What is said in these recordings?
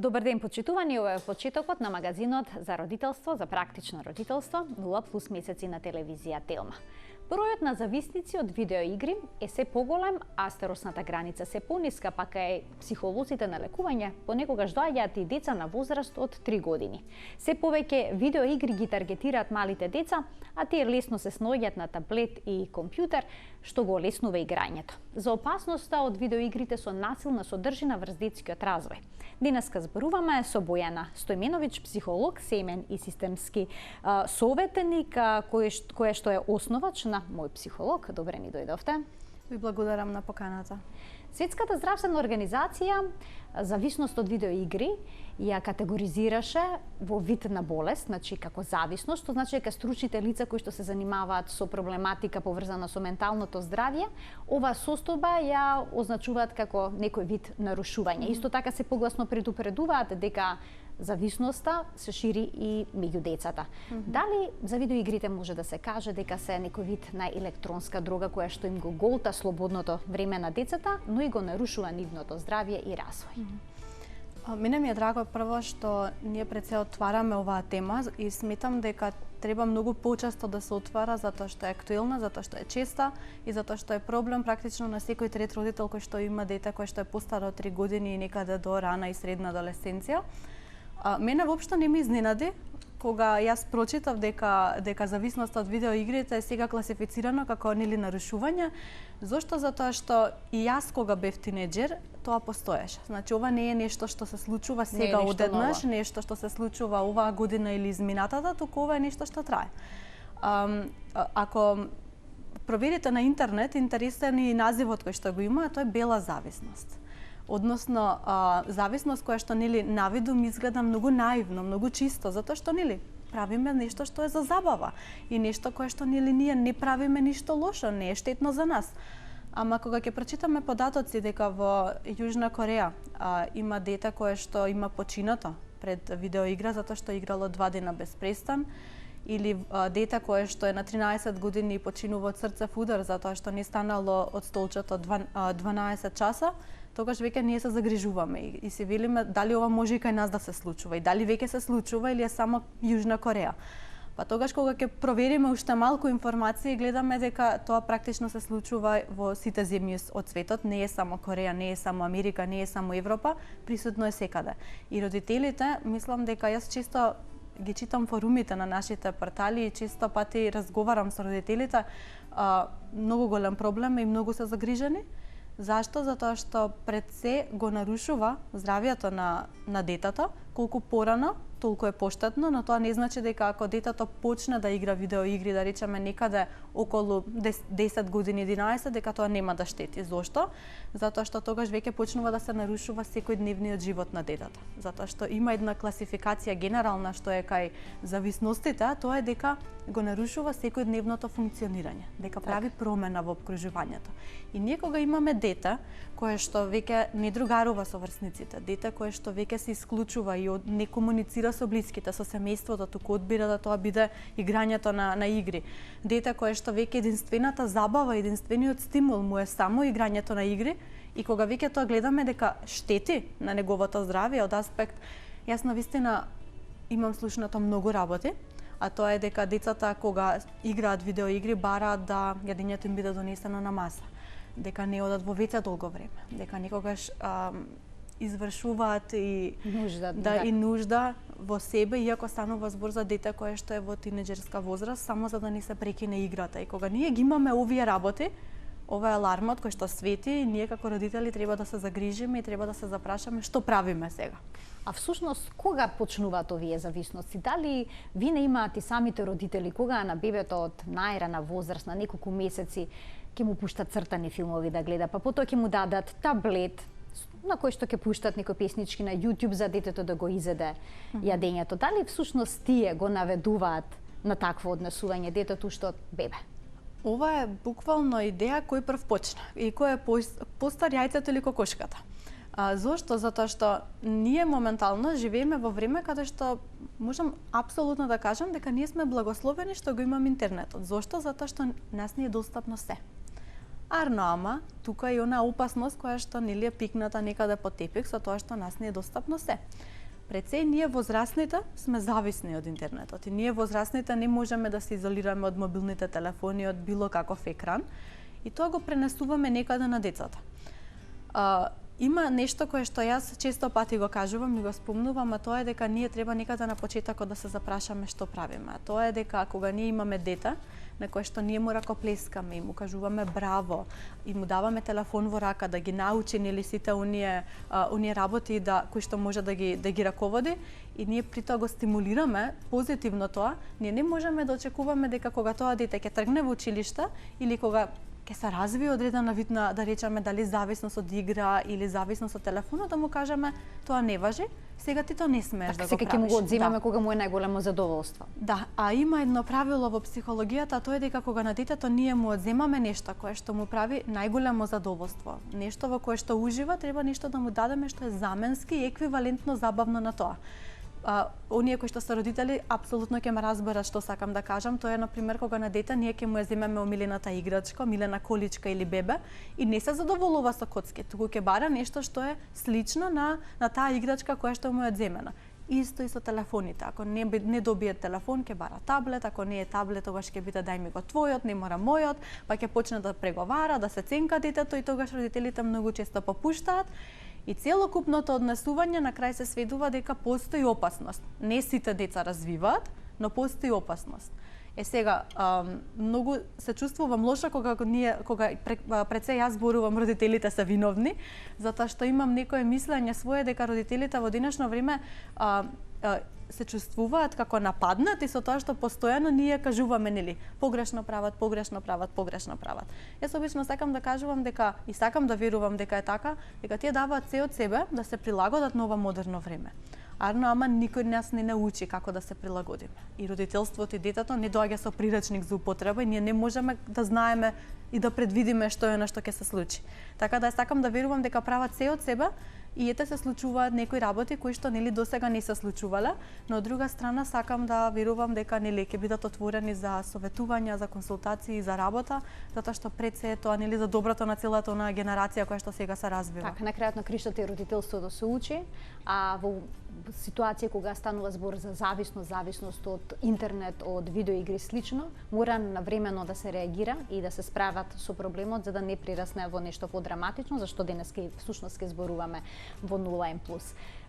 Добар ден, почитувани, ова е почетокот на магазинот за родителство, за практично родителство, 0+ месеци на телевизија Телма. Бројот на зависници од видеоигри е се поголем, а старосната граница се пониска, па кај психолозите на лекување понекогаш доаѓаат и деца на возраст од 3 години. Се повеќе видеоигри ги таргетираат малите деца, а тие лесно се сноѓаат на таблет и компјутер, што го олеснува играњето. За опасноста од видеоигрите со насилна содржина врз детскиот развој. Денеска зборуваме со Бојана Стојменовиќ, психолог, семен и системски советник, кој што е основач на Мој психолог. Добре ни дојдовте. Ви благодарам на поканата. Светската здравствена организација зависност од видеоигри ја категоризираше во вид на болест, значи како зависност, што значи дека стручните лица кои што се занимаваат со проблематика поврзана со менталното здравје, оваа состојба ја означуваат како некој вид нарушување. Исто така се погласно предупредуваат дека зависноста се шири и меѓу децата. Дали за видеоигрите може да се каже дека се некој вид на електронска дрога која што им го голта слободното време на децата, но и го нарушува нивното здравје и развој? Мене ми е драго прво што ние пред се отвараме оваа тема и сметам дека треба многу почесто да се отвара затоа што е актуелна, затоа што е честа и затоа што е проблем практично на секој трет родител кој што има дете кој што е постаро од 3 години и некаде до рана и средна адолесценција. Мене воопшто не ми изненади кога јас прочитав дека зависноста од видеоигрите е сега класифицирано како нарушување. Зошто? Затоа што и јас кога бев тинеџер, тоа постоеше. Значи ова не е нешто што се случува сега одеднаш, нешто што се случува оваа година или изминатата, туку ова е нешто што трае. Ако проверите на интернет, интересен и називот кој што го има, тоа е бела зависност. Односно, зависност која што навидум изгледа многу наивно, многу чисто, затоа што правиме нешто што е за забава и нешто кое што ние не правиме ништо лошо, не е штетно за нас. Ама кога ќе прочитаме податоци дека во Јужна Кореја има дете кое што има починато пред видеоигра затоа што играло 2 дена без престан, или дете кое што е на 13 години и починува од срцев удар затоа што не станало од столчето 12 часа, тогаш веќе ние се загрижуваме и се велиме дали ова може и кај нас да се случува и дали веќе се случува или е само Јужна Кореја. Па тогаш кога ќе провериме уште малку информации, гледаме дека тоа практично се случува во сите земји од светот, не е само Кореја, не е само Америка, не е само Европа, присутно е секаде. И родителите, мислам дека јас често ги читам форумите на нашите портали и често пати разговарам со родителите, многу голем проблем и многу се загрижени. Зашто? Затоа што пред се го нарушува здравјето на детето, колку порано, толку е поштетно, но тоа не значи дека ако детето почне да игра видеоигри, да речеме некаде околу 10 години, 11, дека тоа нема да штети. Зошто? Затоа што тогаш веќе почнува да се нарушува секојдневниот живот на детето. Затоа што има една класификација генерална што е кај зависностите, а тоа е дека го нарушува секојдневното функционирање, дека прави промена во опкружувањето. И ние кога имаме дете кое што веќе не другарува со врсниците, дете кое што веќе се исклучува и не комуницира со блиските, со семејството, туку одбира да тоа биде играњето на игри. Дете кое што веќе единствената забава, единствениот стимул му е само играњето на игри и кога веќе тоа гледаме дека штети на неговото здравје од аспект, јас навистина имам слушнато многу работи, а тоа е дека децата кога играат видеоигри бараат да јадењето им биде донесено на маса, дека не одат во веќе долго време, дека никогаш извршуваат и нужда во себе, иако станува збор за дете кое што е во тинеџерска возраст, само за да не се прекине играта. И кога ние ги имаме овие работи, ова е алармот кој што свети и ние како родители треба да се загрижиме и треба да се запрашаме што правиме сега. А всушност кога почнуваат овие зависности? Дали вие имаат и самите родители кога на бебето од најрана возраст, на неколку месеци, ќе му пуштат цртани филмови да гледа, па потоа ќе му дадат таблет на кој што ќе пуштат некои песнички на YouTube за детето да го изеде јадењето. Дали всушност тие го наведуваат на такво однесување детето уште од бебе? Ова е буквално идеја кој прв почна и кој е постар јајцето или кокошката. Зошто? Затоа што ние моментално живееме во време каде што можам апсолутно да кажам дека ние сме благословени што го имаме интернетот. Зошто? Затоа што нас ни е достапно се. Арно, ама тука е и она опасност која што нели е пикната некаде по тепик со тоа што нас не е достапно се. Пред се, ние возрастните сме зависни од интернетот и ние возрастните не можеме да се изолираме од мобилните телефони, од било каков екран и тоа го пренесуваме некаде на децата. Има нешто кое што јас често пати го кажувам и го спомнувам, а тоа е дека ние треба некаде на почетокот да се запрашаме што правиме. А тоа е дека кога ние имаме дете, на кое што ние му ракоплескаме и му кажуваме браво и му даваме телефон во рака да ги научи нели сите оние работи кои што може да ги раководи и ние при тоа го стимулираме позитивно тоа, ние не можеме да очекуваме дека кога тоа дете ќе тргне во училиште или кога ќе се развие одредена вид на, да речеме, дали зависност од игра или зависност од телефонот, да му кажеме тоа не важи, сега ти тоа не смееш да го правиш. Сега ќе му го одземаме кога му е најголемо задоволство. Да, а има едно правило во психологијата, тоа е дека кога на детето ние му одземаме нешто кое што му прави најголемо задоволство, нешто во кое што ужива, треба нешто да му дадеме што е заменски и еквивалентно забавно на тоа. Оние кои што се родители апсолутно ќе ме разберат што сакам да кажам, тоа е на пример кога на дете ние ќе му ја земеме омилената играчка, омилена количка или бебе и не се задоволува со коцки, туку ќе бара нешто што е слично на таа играчка која што му е земена. Исто и со телефоните, ако не добие телефон, ќе бара таблет, ако не е таблет, тогаш ќе биде дај ми го твојот, не мора мојот, па ќе почне да преговара, да се ценка детето и тогаш родителите многу често попуштаат. И целокупното однесување на крај се сведува дека постои опасност. Не сите деца развиваат, но постои опасност. Сега, многу се чувствувам лошо кога пред се јас зборувам родителите се виновни, затоа што имам некое мислење свое дека родителите во денешно време се чувствуваат како нападнати со тоа што постојано ние кажуваме нели погрешно прават, погрешно прават, погрешно прават. Јас обично сакам да кажувам дека и сакам да верувам дека е така, дека тие даваат се од себе да се прилагодат на ова модерно време. Арно, ама никој нас не научи како да се прилагодиме. И родителството и детето не доаѓа со прирачник за употреба и ние не можеме да знаеме и да предвидиме што е на што ќе се случи. Така да сакам да верувам дека прават се од себе и ете се случуваат некои работи кои што нели досега не се случувале, но од друга страна сакам да верувам дека нели ќе бидат отворени за советувања, за консултации и за работа, затоа што пред се е тоа нели за доброто на целата онаа генерација која што сега се развива. Така, на крајот на криштата и родителството се учи, а во ситуација кога станува збор за зависност од интернет, од видеоигри слично, мора навремено да се реагира и да се справат со проблемот за да не прирасне во нешто подраматично, зашто денеска всушност ќе зборуваме во 0N+.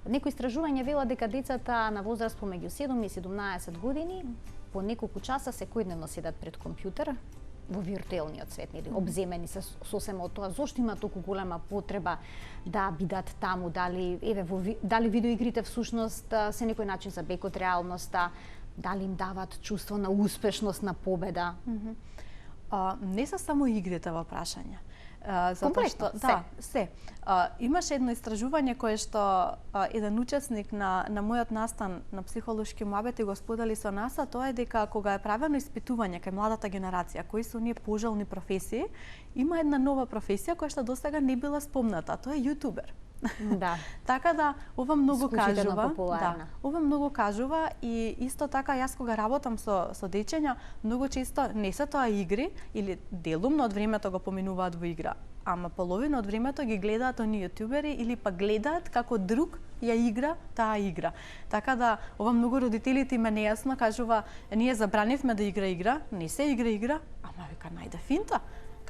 Некои истражувања велат дека децата на возраст помеѓу 7 и 17 години по неколку часа секојдневно седат пред компјутер во виртуелниот свет, нели, обземени се сосема од тоа зошто има толку голема потреба да бидат таму, дали видеоигрите всушност се некој начин за бег од реалноста, дали им дават чувство на успешност, на победа. Не се само игрите во прашање. Комплетно, се. Имаше едно истражување кое што еден учесник на мојот настан на психолошки муабети го сподели со нас, а тоа е дека кога е правено испитување кај младата генерација, кои се оние пожелни професии, има една нова професија која што досега не била спомната, тоа е јутубер. Да. Така да ова многу кажува, ова многу кажува и исто така јас кога работам со дечења, многу често не се тоа игри или делумно од времето го поминуваат во игра, ама половина од времето ги гледаат оние јутубери или па гледаат како друг ја игра таа игра. Така да ова многу родителите им е нејасно, кажува ние забранивме да игра, не се игра, ама вика најде финта.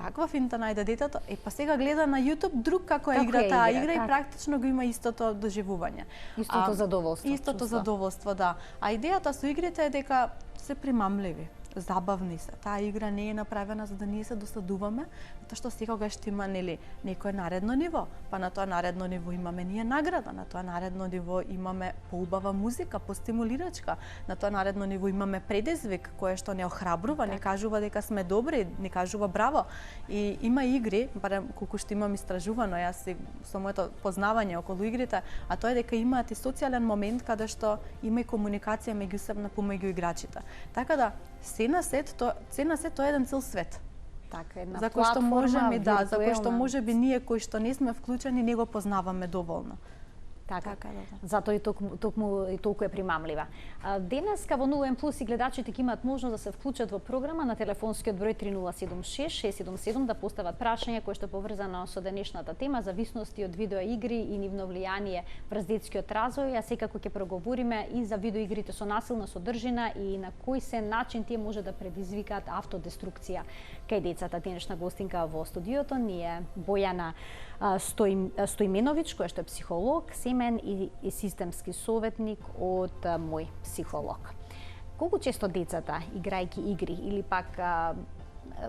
Каква финта најде детето? Па сега гледа на YouTube друг како игра таа игра и практично го има истото доживување. Истото задоволство. Истото задоволство, да. А идејата со игрите е дека се примамливи, забавни се. Таа игра не е направена за да ние се досадуваме, затоа што секогаш ќе има нели некое наредно ниво, па на тоа наредно ниво имаме ние награда, на тоа наредно ниво имаме поубава музика, постимулирачка, на тоа наредно ниво имаме предизвик кое што не охрабрува, не кажува дека сме добри, не кажува браво. И има игри, барем колку што имам истражувано јас со моето познавање околу игрите, а тоа е дека имаат и социјален момент каде што има и комуникација меѓусебна помеѓу играчите. Така да се на сет тоа е еден цел свет. Така, една за кој што можеме виртуелна. за кој што можеби ние кои што не сме вклучени не го познаваме доволно. Така, Така да. затоа и токму и толку е примамлива. Денеска во Ново Плюс и гледачите ќе имаат можност да се вклучат во програма на телефонскиот број 3076-677 да постават прашања кои што поврзано со денешната тема зависности од видеоигри и нивно влијание врз детскиот развој, а секако ќе проговориме и за видеоигрите со насилна содржина и на кој се начин тие може да предизвикаат автодеструкција кај децата. Денешна гостинка во студиото ни е Бојана Стоименовиќ, која што е психолог, семен и системски советник од мој психолог. Колку често децата, играјќи игри или пак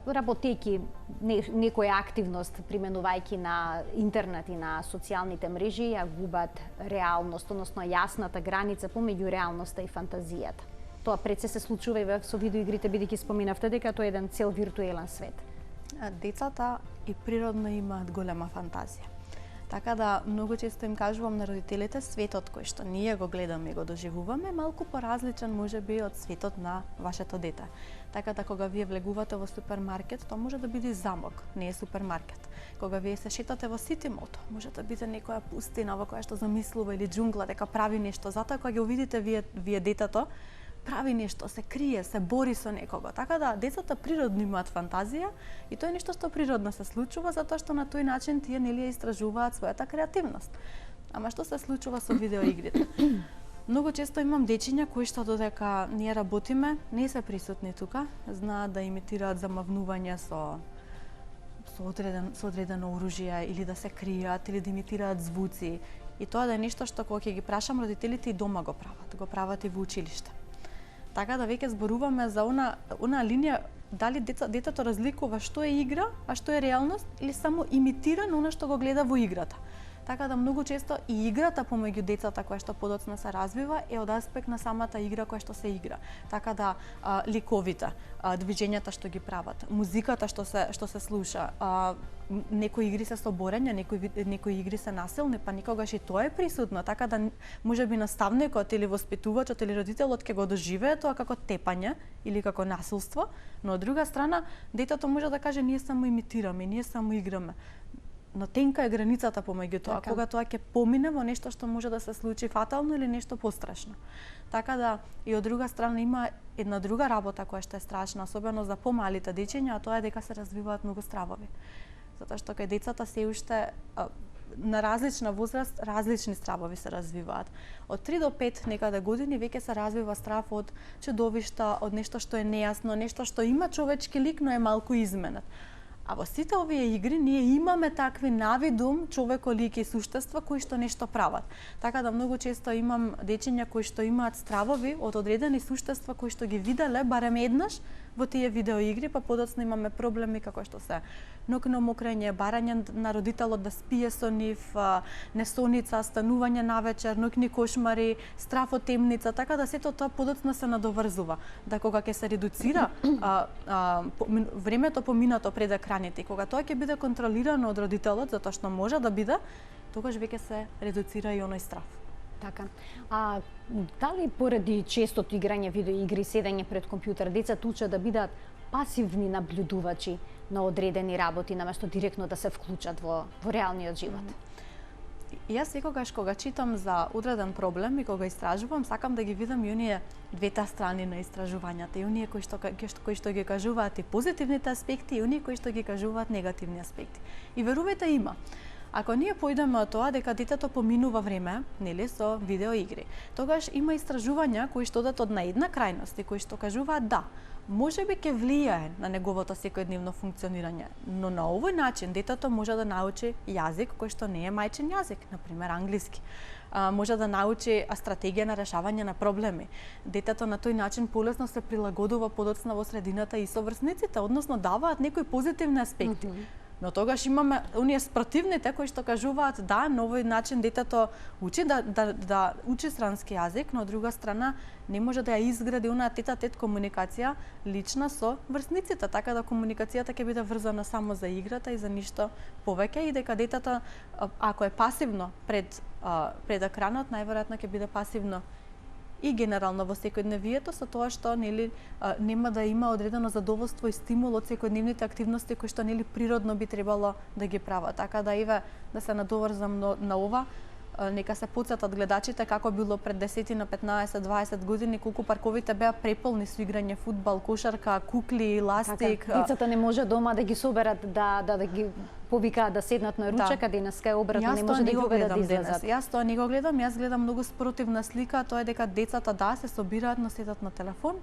работејќи некоја активност, применувајќи на интернет и на социјалните мрежи, ја губат реалност, односно јасната граница помеѓу реалноста и фантазијата? Тоа пред се случува и со видеоигрите, бидејќи споминавте дека тоа е еден цел виртуелен свет. Децата и природно имаат голема фантазија. Така да многу често им кажувам на родителите, светот кој што ние го гледаме и го доживуваме е малку поразличен можеби од светот на вашето дете. Така да кога вие влегувате во супермаркет, тоа може да биде замок, не е супермаркет. Кога вие се шетате во Сити Мол, може да биде некоја пустина во која што замислува или џунгла дека прави нешто. Затоа кога ќе увидите вие детето, прави нешто, се крие, се бори со некого. Така да децата природно имаат фантазија и тоа е нешто што природно се случува затоа што на тој начин тие нели истражуваат својата креативност. Ама што се случува со видеоигрите? Многу често имам дечиња кои што додека ние работиме, не се присутни тука, знаат да имитираат замавнување со одредено оружје или да се кријат или да имитираат звуци. И тоа да е нешто што кога ќе ги прашам родителите и дома го прават и во училиште. Така да веќе зборуваме за она линија дали детето разликува што е игра, а што е реалност или само имитира на она што го гледа во играта. Така да многу често и играта помеѓу децата која што подоцна се развива е од аспект на самата игра која што се игра. Така да ликовите, движењата што ги прават, музиката што се слуша, некои игри се со борење, некои игри се насилни, па никогаш и тоа е присутно, така да можеби наставникот или воспитувачот или родителот ќе го доживее тоа како тепање или како насилство, но од друга страна детето може да каже ние само имитираме, ние само играме. Но тенка е границата помеѓу тоа, така. Кога тоа ќе помине во нешто што може да се случи фатално или нешто пострашно. Така да и од друга страна има една друга работа која што е страшна, особено за помалите дечиња, а тоа е дека се развиваат многу стравови. Затоа што кај децата се уште на различна возраст различни стравови се развиваат. Од 3 до 5 некаде години веќе се развива страв од чудовишта, од нешто што е нејасно, нешто што има човечки лик, но е малку изменет. А во сите овие игри ние имаме такви навидум човеколики суштества кои што нешто прават. Така да многу често имам дечиња кои што имаат стравови од одредени суштества кои што ги виделе барем еднаш во тие видеоигри, па подоцна имаме проблеми како што се ноќно мокрење, барање на родителот да спие со нив, несоница, станување навечер, ноќни кошмари, страф од темница, така да сето тоа подоцна се надоврзува. Да кога ќе се редуцира времето поминато пред екраните, кога тоа ќе биде контролирано од родителот, затоа што може да биде, тогаш веќе се редуцира и оној страф. Така. А дали поради честото играње видеоигри, седење пред компјутер, децата учат да бидат пасивни наблюдувачи на одредени работи, наместо директно да се вклучат во реалниот живот? Јас секогаш кога читам за одреден проблем и кога истражувам, сакам да ги видам и оние двете страни на истражувањата, и оние кои што ги кажуваат и позитивните аспекти и оние кои што ги кажуваат негативни аспекти. И верувајте има. Ако ние поидеме од тоа дека детето поминува време, нели, со видеоигри, тогаш има истражувања кои што одат од на една крајност и кои што кажуваат да, можеби ќе влијае на неговото секојдневно функционирање, но на овој начин детето може да научи јазик кој што не е мајчин јазик, на пример англиски. Може да научи стратегија на решавање на проблеми. Детето на тој начин полесно се прилагодува подоцна во средината и со врсниците, односно даваат некои позитивни аспекти. Но тогаш имаме оние спротивните кои што кажуваат да, на овој начин детето учи да учи странски јазик, но од друга страна не може да ја изгради онаа тет-а-тет комуникација лична со врсниците, така да комуникацијата ќе биде врзана само за играта и за ништо повеќе и дека детето ако е пасивно пред екранот, најверојатно ќе биде пасивно и генерално во секојдневието со тоа што нели нема да има одредено задоволство и стимул од секојдневните активности кои што нели природно би требало да ги прават. Така да еве да се надоврзам на ова, нека се потсетат гледачите како било пред 10 на 15, 20 години, колку парковите беа преполни со играње фудбал, кошарка, кукли, ластик. Така, децата не може дома да ги соберат, да ги повикаат да седнат на ручек, а денеска е обратно, не може да ги уведат да излезат. Јас тоа не го гледам, јас гледам многу спротивна слика, тоа е дека децата се собираат, но седат на телефон,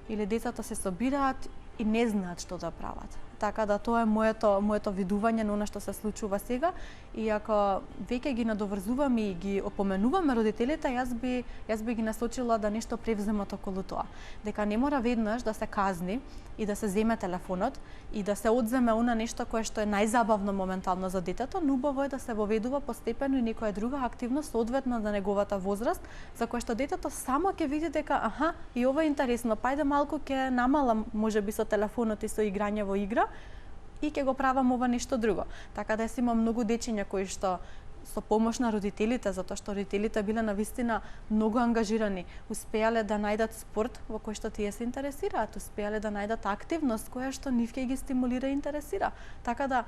или децата се собираат и не знаат што да прават. Така да тоа е моето видување на она што се случува сега, и ако веќе ги надоврзуваме и ги опоменуваме родителите, јас би ги насочила да нешто превземат околу тоа. Дека не мора веднаш да се казни и да се земе телефонот и да се одземе она нешто кое што е најзабавно моментално за детето, но убаво е да се воведува постепено и некоја друга активност соодветно на неговата возраст, за која што детето само ќе види дека аха, и ова е интересно, па ајде малку ќе намалам можеби со телефонот и со играње во игра и ќе го правам ова нешто друго. Така да имам многу дечиња кои што со помош на родителите, затоа што родителите биле навистина многу ангажирани, успеале да најдат спорт во кој што тие се интересираат, успеале да најдат активност која што нив ќе ги стимулира и интересира. Така да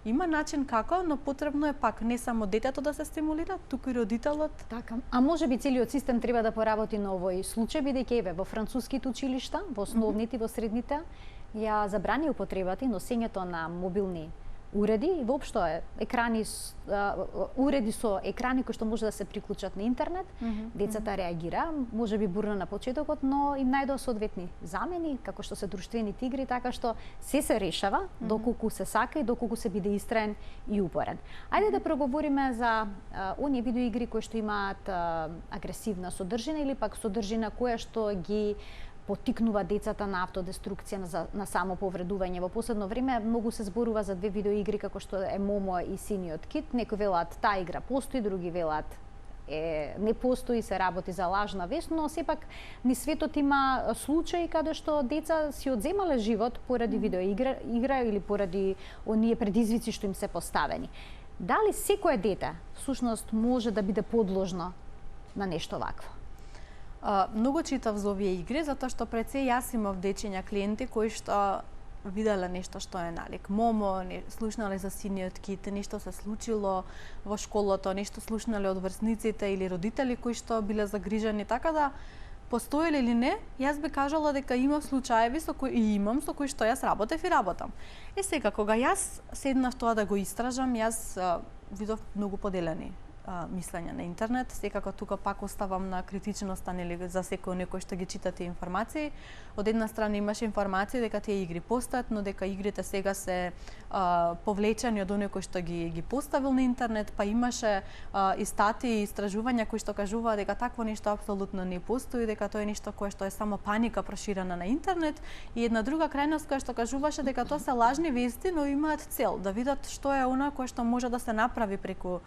има начин како, но потребно е пак не само детето да се стимулира, туку и родителот. Така. А можеби целиот систем треба да поработи на овој случај, бидејќи еве во француските училишта, во основните и во средните, ја забрани употребата и носењето на мобилни уреди и воопшто уреди со екрани кои што може да се приклучат на интернет. Децата реагира, можеби бурно на почетокот, но им најдоа соодветни замени, како што се друштвените игри, така што се решава доколку се сака и доколку се биде истраен и упорен. Ајде да проговориме за оние видеоигри кои што имаат агресивна содржина или пак содржина која што ги поттикнува децата на автодеструкција, на самоповредување. Во последно време многу се зборува за две видеоигри како што е Момо и Синиот кит. Некои велат таа игра постои, други велат не постои, се работи за лажна вест, но сепак ни светот има случаи каде што деца си одземале живот поради видеоигра или поради оние предизвици што им се поставени. Дали секое дете всушност може да биде подложно на нешто вакво? Многу читав за овие игри, затоа што пред се јас имав дечиња клиенти кои што виделе нешто што е налик Момо, слушнале за Синиот кит, нешто се случило во школото, нешто слушнале од врсниците или родители кои што биле загрижени, така да постоеле или не, јас би кажала дека има случаеви со кои што јас работев и работам. Сега кога јас седнав тоа да го истражам, јас видов многу поделени мислење на интернет. Секако тука пак оставам на критичноста, нели, за секој некој што ги читате информации. Од една страна имаше информации дека тие игри постојат, но дека игрите сега се повлечени од оној кој што ги поставил на интернет, па имаше и статии и истражувања кои што кажуваат дека такво нешто апсолутно не постои, дека тоа е нешто кое што е само паника проширена на интернет, и една друга крајност која што кажуваше дека тоа се лажни вести, но имаат цел да видат што е она кое што може да се направи преку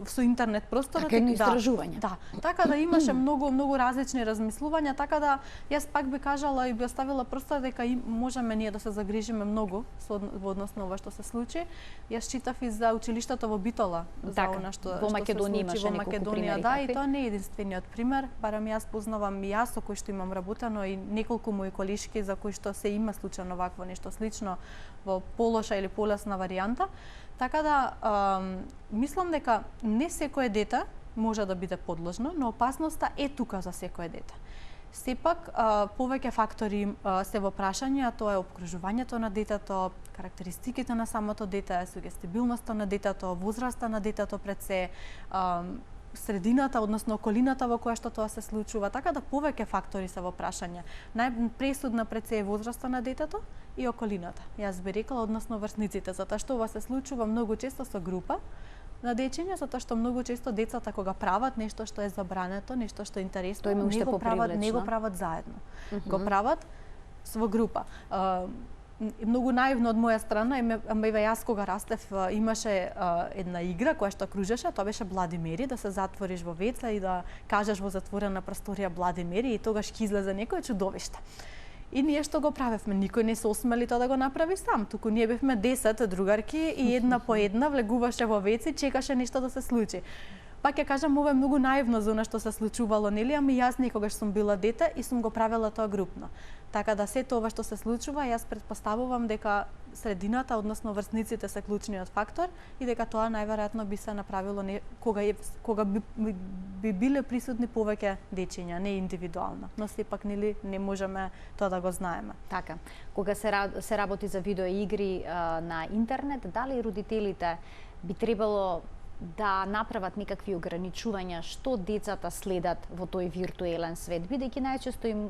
со интернет просторот. Така е истражување. Да, така да имаше многу различни размислувања, така да јас пак би кажала и би оставила простор дека можеме ние да се загрижиме многу во однос на ова што се случи. Јас читав и за училиштето во Битола, за она што во Македонија имаше неколку примери. Да, и тоа не е единствениот пример, барем јас познавам и јас со кој што имам работено и неколку мои колишки за кои што се има случајно вакво нешто слично во полоша или полесна варијанта. Така да, мислам дека не секое дете може да биде подложно, но опасноста е тука за секое дете. Сепак, повеќе фактори се во прашање, а тоа е обкружувањето на детето, карактеристиките на самото дете, сугестибилноста на детето, возраста на детето пред се, средината, односно околината во која што тоа се случува, така да повеќе фактори се во прашање. Најпресудна пред се е возраста на детето и околината. Јас би рекла, односно врсниците, затоа што ова се случува многу често со група на дечиња, затоа што многу често децата кога прават нешто што е забрането, нешто што е интересно, не го прават заедно. Го прават во група. Многу наивно од моја страна, јас кога растев имаше една игра која што кружеше, тоа беше Владимири, да се затвориш во веца и да кажеш во затворена просторија Владимири и тогаш ќе излезе некој чудовиште. И ние што го правевме, никој не се осмели тоа да го направи сам, туку ние бевме 10 другарки и една по една влегуваше во веца и чекаше нешто да се случи. Пак ќе кажам, ова е многу наивно за она што се случувало, нели? Ами јас некогаш сум била дете и сум го правела тоа групно. Така да сето ова што се случува, јас претпоставувам дека средината, односно врсниците се клучниот фактор и дека тоа најверојатно би се направило кога би биле присутни повеќе дечиња, не индивидуално. Но сепак нели не можеме тоа да го знаеме. Така. Кога се работи за видеоигри на интернет, дали родителите би требало да направат некакви ограничувања што децата следат во тој виртуелен свет, бидејќи најчесто им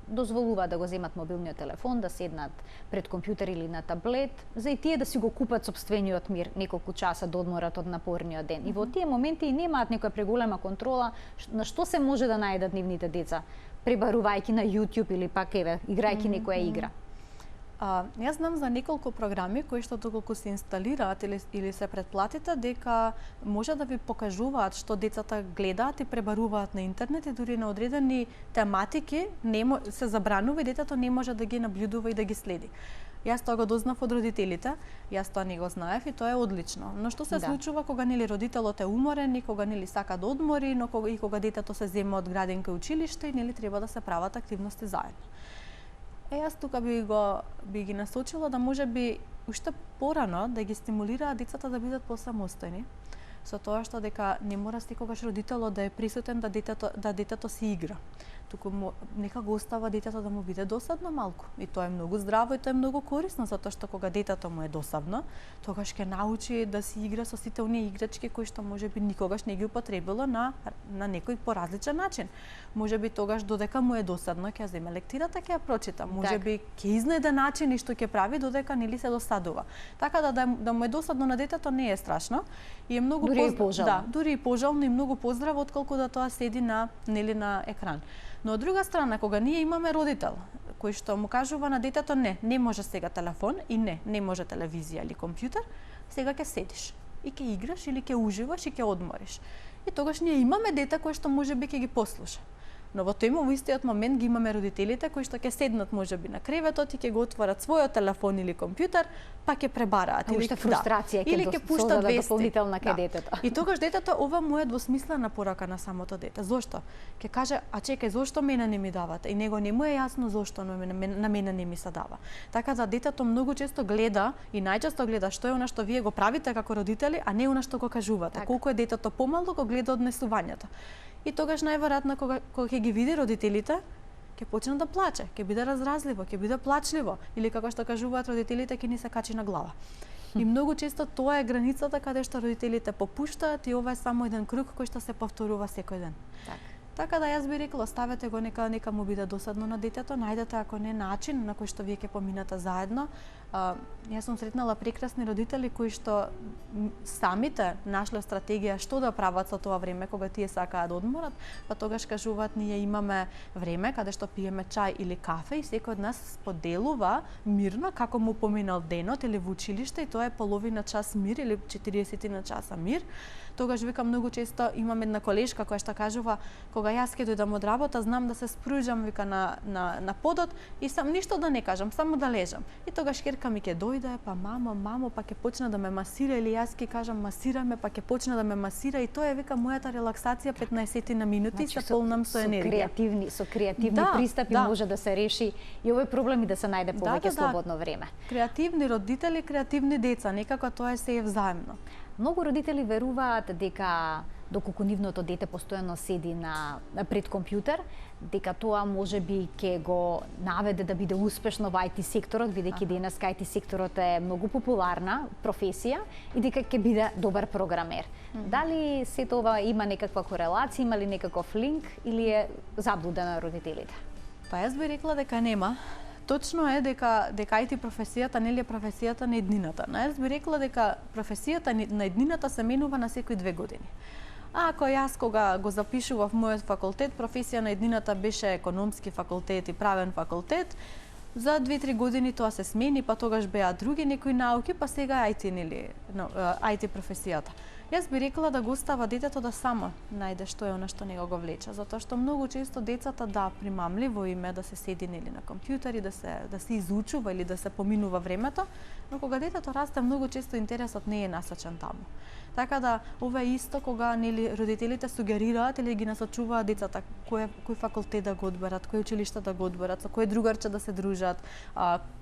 дозволува да го земат мобилниот телефон, да седнат пред компјутер или на таблет, за и тие да си го купат сопствениот мир неколку часа да одморат од напорниот ден. И во тие моменти и немаат некоја преголема контрола на што се може да најдат нивните деца, пребарувајќи на YouTube или пак играјќи некоја игра. Јас знам за неколку програми кои што доколку се инсталираат или се претплатите, дека може да ви покажуваат што децата гледаат и пребаруваат на интернет и дури на одредени тематики се забранува и детето не може да ги наблюдува и да ги следи. Јас тоа го дознав од родителите, јас тоа не го знаев и тоа е одлично. Но што се случува кога нели родителот е уморен и кога нели сака да одмори, но кога детето се зема од градинка и училиште и нели треба да се прават активности заедно. Јас тука би ги насочила да може би уште порано да ги стимулираат децата да бидат посамостојни, со тоа што дека не мора секогаш родителот да е присутен да детето си игра. Туку нека го остава детето да му биде досадно малку. И тоа е многу здраво и тоа е многу корисно, затоа што кога детето му е досадно, тогаш ќе научи да си игра со сите оние играчки кои што можеби никогаш не ги употребило на некој поразличен начин. Можеби тогаш додека му е досадно ќе земе лектирата, ќе ја прочита. Можеби ќе изнајде начини што ќе прави додека нели се досадува. Така да му е досадно на детето не е страшно и е многу дури и пожално и многу поздраво отколку да тоа седи на екран. Но од друга страна, кога ние имаме родител кој што му кажува на детето не може сега телефон и не може телевизија или компјутер, сега ќе седиш и ќе играш или ќе уживаш и ќе одмориш. И тогаш ние имаме дете кој што можеби ќе ги послуша. Но во истиот момент ги имаме родителите кои што ќе седнат можеби на креветот и ќе го отворат својот телефон или компјутер, па ќе пребараат или фрустрација ќе пуштат дополнителна кај детето. И тогаш детето ова му е двосмислена порака на самото дете. Зошто? Ќе каже, а чекај, зошто мене не ми давате? И него не му е јасно зошто на мене не ми се дава. Така да детето многу често гледа и најчесто гледа што е она што вие го правите како родители, а не она што го кажувате. Колку е детето помало, го гледа однесувањето. И тогаш најверојатно кога ќе ги види родителите, ќе почне да плаче, ќе биде разразливо, ќе биде плачливо или како што кажуваат родителите, ќе ни се качи на глава. И многу често тоа е границата каде што родителите попуштаат и ова е само еден круг кој што се повторува секој ден. Така да јас би рекла, оставете го нека му биде досадно на детето, најдете ако не начин на кој што вие ќе поминате заедно. Јас сум сретнала прекрасни родители кои што самите нашле стратегија што да прават со тоа време кога тие сакаат да одморат, па тогаш кажуваат ние имаме време каде што пиеме чај или кафе и секој од нас споделува мирно како му поминал денот или во училиште и тоа е половина час мир или 40 на часа мир. Тогаш вика многу често имам една колешка која што кажува кога јас ќе дојдам од работа знам да се спружам вика на подот и сам ништо да не кажам, само да лежам. И тогаш ќерка ми ќе дојде, па мамо, па ќе почне да ме масира или јас ќе кажам масира ме, па ќе почне да ме масира и тоа е вика мојата релаксација 15 на минути и се полнам со енергија. Со креативни пристапи може да се реши и овој проблем и да се најде повеќе слободно време. Креативни родители, креативни деца, некако тоа е се взаимно. Многу родители веруваат дека доколку нивното дете постојано седи пред компјутер, дека тоа можеби ќе го наведе да биде успешно во IT секторот, бидејќи денес IT секторот е многу популарна професија и дека ќе биде добар програмер. Дали сето ова има некаква корелација, има ли некаков линк или е заблуда на родителите? Па јас би рекла дека нема. Точно е дека IT професијата нели е професијата на еднината. Но јас би рекла дека професијата на еднината се менува на секои 2 години. Ако јас кога го запишував мојот факултет, професија на еднината беше економски факултет и правен факултет, за 2-3 години тоа се смени, па тогаш беа други некои науки, па сега IT, нели, IT професијата. Јас би рекла да го остава детето да само најде што е она што него го влече, затоа што многу често децата примамливо им е да се седи нели на компјутери, да се изучува или да се поминува времето, но кога детето расте многу често интересот не е насочен таму. Така да ова е исто кога нели родителите сугерираат или ги насочуваат децата кој факултет да го одберат, кој училиште да го одберат, со кој другарче да се дружат,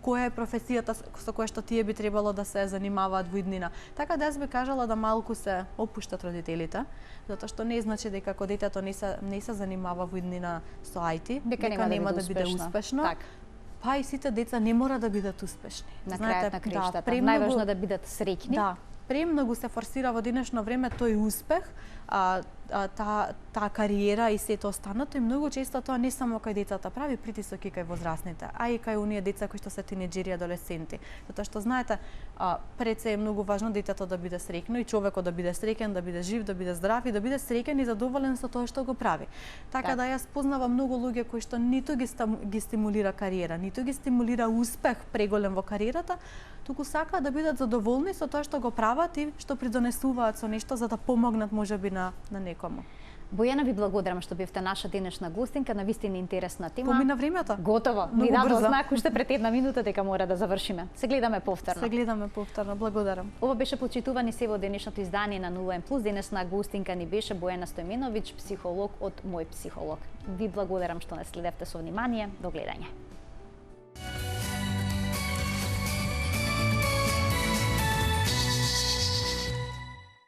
која е професијата со која што тие би требало да се занимаваат во иднина. Така да јас би кажала да малку се опуштат родителите, затоа што не значи дека ако детето не се занимава во иднина со IT, дека нема да биде успешно. Так. Па и сите деца не мора да бидат успешни. На крајот на краиштата, најважно да бидат среќни. Да, премногу се форсира во денешно време тој успех, таа кариера и сето останато, и многу често тоа не само кај децата прави притисок и кај возрастните, а и кај оние деца кои што се тинеџери и адолесценти. Затоа што знаете, пред се е многу важно детето да биде среќно и човекот да биде среќен, да биде жив, да биде здрав и да биде среќен и задоволен со тоа што го прави. Така да јас познавам многу луѓе кои што ниту ги стимулира кариера, ниту ги стимулира успех преголем во кариерата, туку сакаат да бидат задоволни со тоа што го прават и што придонесуваат со нешто за да помогнат можеби на некому. Бојана, ви благодарам што бевте наша денешна гостинка, на вистина интересна тема. Помина времето. Готово. Ни дадо знак уште пред една минута дека мора да завршиме. Се гледаме повторно. Благодарам. Ова беше почитувани се во денешното издание на 0N+. Денесна гостинка ни беше Бојана Стојменовиќ, психолог од Мој психолог. Ви благодарам што не следевте со внимание. До гледање.